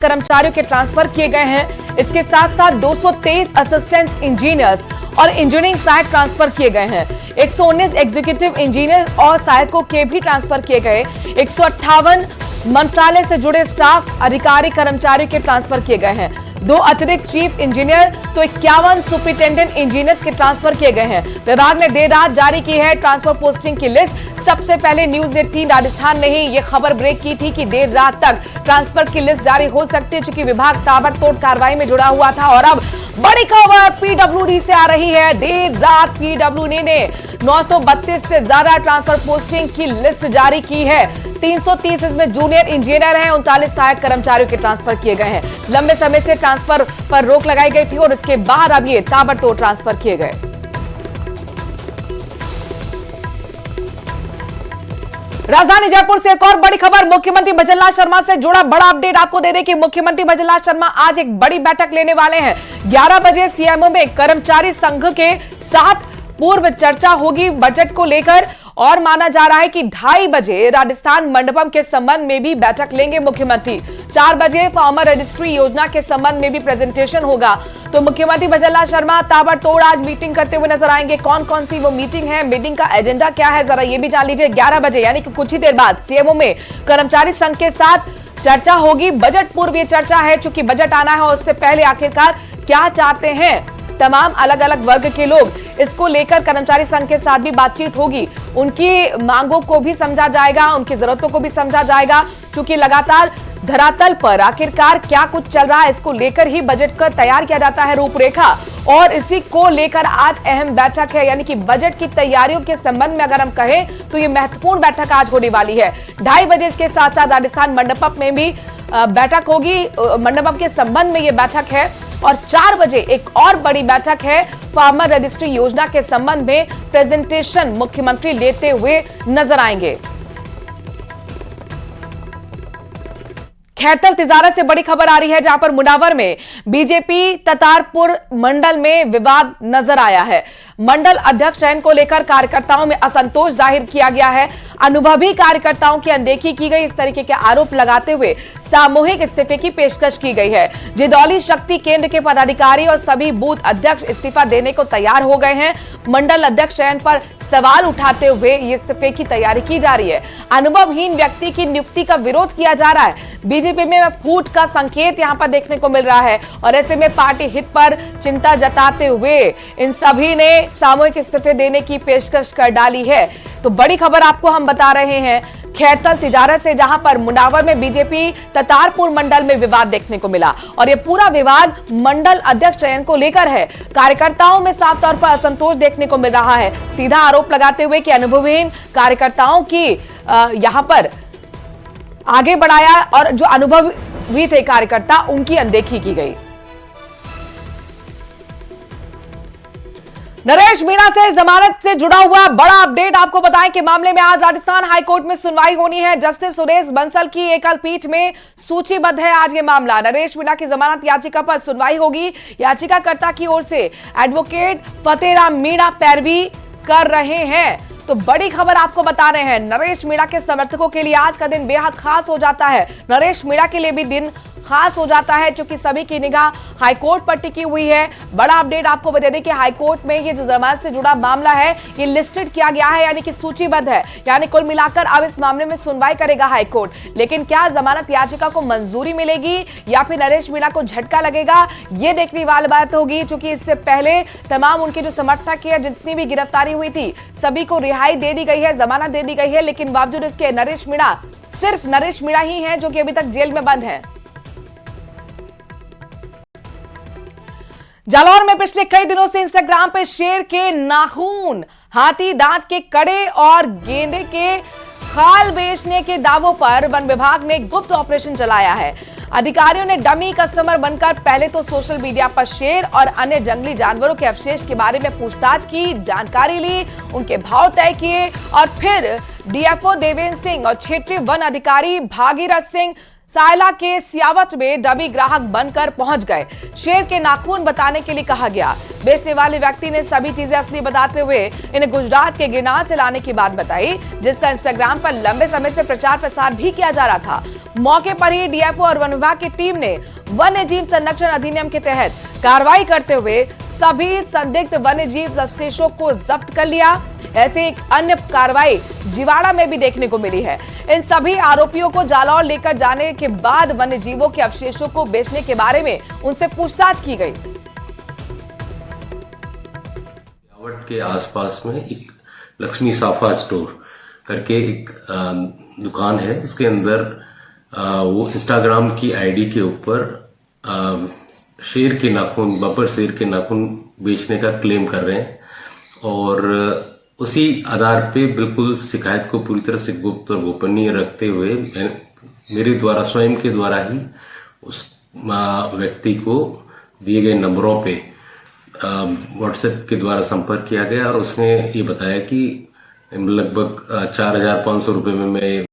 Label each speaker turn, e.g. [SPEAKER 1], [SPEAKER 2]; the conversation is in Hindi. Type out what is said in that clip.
[SPEAKER 1] कर्मचारियों के ट्रांसफर किए गए हैं। इसके साथ साथ 223 असिस्टेंट इंजीनियर्स और इंजीनियरिंग सहायक ट्रांसफर किए गए हैं। 119 एग्जीक्यूटिव इंजीनियर और सहायकों के भी ट्रांसफर किए गए। 158 मंत्रालय से जुड़े स्टाफ अधिकारी कर्मचारियों के ट्रांसफर किए गए हैं। 2 अतिरिक्त चीफ इंजीनियर तो 51 सुपरिटेंडेंट इंजीनियर्स के ट्रांसफर किए गए हैं। विभाग ने देर रात जारी की है ट्रांसफर पोस्टिंग की लिस्ट। सबसे पहले न्यूज 18 राजस्थान ने ही यह खबर ब्रेक की थी कि देर रात तक ट्रांसफर की लिस्ट जारी हो सकती है, चूंकि विभाग ताबड़तोड़ कार्रवाई में जुड़ा हुआ था। और अब बड़ी खबर पीडब्ल्यूडी से आ रही है। देर रात पीडब्ल्यूडी ने 932 से ज्यादा ट्रांसफर पोस्टिंग की लिस्ट जारी की है। 330 इसमें जूनियर इंजीनियर हैं, 39 सहायक कर्मचारियों के ट्रांसफर किए गए हैं। लंबे समय से ट्रांसफर पर रोक लगाई गई थी और इसके बाद अब ये ताबड़तोड़ ट्रांसफर किए गए। राजधानी जयपुर से एक और बड़ी खबर, मुख्यमंत्री भजनलाल शर्मा से जुड़ा बड़ा अपडेट आपको दे दें कि मुख्यमंत्री भजनलाल शर्मा आज एक बड़ी बैठक लेने वाले हैं। 11 बजे सीएमओ में कर्मचारी संघ के साथ पूर्व चर्चा होगी बजट को लेकर और माना जा रहा है कि 2:30 बजे राजस्थान मंडपम के संबंध में भी बैठक लेंगे मुख्यमंत्री। 4 बजे फार्मर रजिस्ट्री योजना के संबंध में भी प्रेजेंटेशन होगा। तो मुख्यमंत्री भजनलाल शर्मा ताबड़तोड़ आज मीटिंग करते हुए नजर आएंगे। कौन कौन सी वो मीटिंग है, मीटिंग का एजेंडा क्या है, जरा ये भी जान लीजिए। 11 बजे यानी कि कुछ ही देर बाद सीएमओ में कर्मचारी संघ के साथ चर्चा होगी। बजट पूर्व ये चर्चा है, चूंकि बजट आना है, उससे पहले आखिरकार क्या चाहते हैं तमाम अलग अलग वर्ग के लोग, इसको लेकर कर्मचारी संघ के साथ भी बातचीत होगी। उनकी मांगों को भी समझा जाएगा, उनकी जरूरतों को भी समझा जाएगा, क्योंकि लगातार धरातल पर आखिरकार क्या कुछ चल रहा है, इसको लेकर ही बजट का तैयार किया जाता है रूपरेखा। और इसी को लेकर आज अहम बैठक है, यानी कि बजट की तैयारियों के संबंध में अगर हम कहें तो ये महत्वपूर्ण बैठक आज होने वाली है। 2:30 बजे इसके साथ साथ राजस्थान मंडपम में भी बैठक होगी, मंडपम के संबंध में ये बैठक है। और 4 बजे एक और बड़ी बैठक है, फार्मर रजिस्ट्री योजना के संबंध में प्रेजेंटेशन मुख्यमंत्री लेते हुए नजर आएंगे। खैरतल तिजारत से बड़ी खबर आ रही है, जहां पर मुनावर में बीजेपी ततारपुर मंडल में विवाद नजर आया है। मंडल अध्यक्ष चयन को लेकर कार्यकर्ताओं में असंतोष जाहिर किया गया है। अनुभवी कार्यकर्ताओं की अनदेखी की गई, इस तरीके के आरोप लगाते हुए सामूहिक इस्तीफे की पेशकश की गई है। जिदौली शक्ति केंद्र के पदाधिकारी और सभी बूथ अध्यक्ष इस्तीफा देने को तैयार हो गए हैं। मंडल अध्यक्ष चयन पर सवाल उठाते हुए ये इस्तीफे की तैयारी की जा रही है। अनुभवहीन व्यक्ति की नियुक्ति का विरोध किया जा रहा है। बीजेपी में फूट का संकेत यहां पर देखने को मिल रहा है और ऐसे में पार्टी हित पर चिंता जताते हुए इन सभी ने सामूहिक इस्तीफे देने की पेशकश कर डाली है। तो बड़ी खबर आपको हम बता रहे हैं खैरतल तिजारत से, जहां पर मुनावर में बीजेपी ततारपुर मंडल में विवाद देखने को मिला और यह पूरा विवाद मंडल अध्यक्ष चयन को लेकर है। कार्यकर्ताओं में साफ तौर पर असंतोष देखने को मिल रहा है, सीधा आरोप लगाते हुए कि अनुभवहीन कार्यकर्ताओं की यहां पर आगे बढ़ाया और जो अनुभवी थे कार्यकर्ता उनकी अनदेखी की गई। नरेश मीणा से जमानत से जुड़ा हुआ बड़ा अपडेट आपको बताएं कि मामले में आज राजस्थान हाईकोर्ट में सुनवाई होनी है। जस्टिस सुरेश बंसल की एकल पीठ में सूचीबद्ध है आज ये मामला। नरेश मीणा की जमानत याचिका पर सुनवाई होगी। याचिकाकर्ता की ओर से एडवोकेट फतेहराम मीणा पैरवी कर रहे हैं। तो बड़ी खबर आपको बता रहे हैं, नरेश मीणा के समर्थकों के लिए आज का दिन बेहद खास हो जाता है। नरेश मीणा के लिए भी दिन खास हो जाता है, क्योंकि सभी की निगाह हाईकोर्ट पर टिकी हुई है। बड़ा अपडेट आपको बता दें कि हाईकोर्ट में ये जो जमानत से जुड़ा मामला है ये लिस्टेड किया गया है, यानी कि सूचीबद्ध है। यानी कुल मिलाकर अब इस मामले में सुनवाई करेगा हाईकोर्ट। लेकिन क्या जमानत याचिका को मंजूरी मिलेगी या फिर नरेश मीणा को झटका लगेगा, ये देखने वाली बात होगी। क्योंकि इससे पहले तमाम उनके जो समर्थक है, जितनी भी गिरफ्तारी हुई थी, सभी को रिहाई दे दी गई है, जमानत दे दी गई है। लेकिन बावजूद इसके नरेश मीणा, सिर्फ नरेश मीणा ही है जो कि अभी तक जेल में बंद है। जालौर में पिछले कई दिनों से इंस्टाग्राम पे शेर के नाखून, हाथी दांत के कड़े और गेंडे के खाल बेचने के दावों पर वन विभाग ने गुप्त ऑपरेशन चलाया है। अधिकारियों ने डमी कस्टमर बनकर पहले तो सोशल मीडिया पर शेर और अन्य जंगली जानवरों के अवशेष के बारे में पूछताछ की, जानकारी ली, उनके भाव तय किए और फिर डीएफओ देवेंद्र सिंह और क्षेत्रीय वन अधिकारी भागीरथ सिंह सायला के सियावट में डमी ग्राहक बनकर पहुंच गए। शेर के नाखून बताने के लिए कहा गया। बेचने वाले व्यक्ति ने सभी चीजें असली बताते हुए इन्हें गुजरात के गिरनार से लाने की बात बताई, जिसका इंस्टाग्राम पर लंबे समय से प्रचार प्रसार भी किया जा रहा था। मौके पर ही डीएफओ और वन विभाग की टीम ने वन्य जीव संरक्षण अधिनियम के तहत कार्रवाई करते हुए सभी संदिग्ध वन्य जीव अवशेषों को जब्त कर लिया। ऐसे एक अन्य कार्रवाई जिवाड़ा में भी देखने को मिली है। इन सभी आरोपियों को जालौर लेकर जाने के बाद वन्य जीवों के अवशेषों को बेचने के बारे में उनसे पूछताछ की गई।
[SPEAKER 2] सियावट के आसपास में एक लक्ष्मी साफा स्टोर करके एक दुकान है। उसके अंदर वो इंस्टाग्राम की आईडी के ऊपर शेर के नाखून, बब्बर शेर के नाखून बेचने का क्लेम कर रहे हैं और उसी आधार पे बिल्कुल शिकायत को पूरी तरह से गुप्त और गोपनीय रखते हुए मेरे द्वारा स्वयं के द्वारा ही उस व्यक्ति को दिए गए नंबरों पे व्हाट्सएप के द्वारा संपर्क किया गया और उसने ये बताया कि लगभग 4,500 रुपये में मैं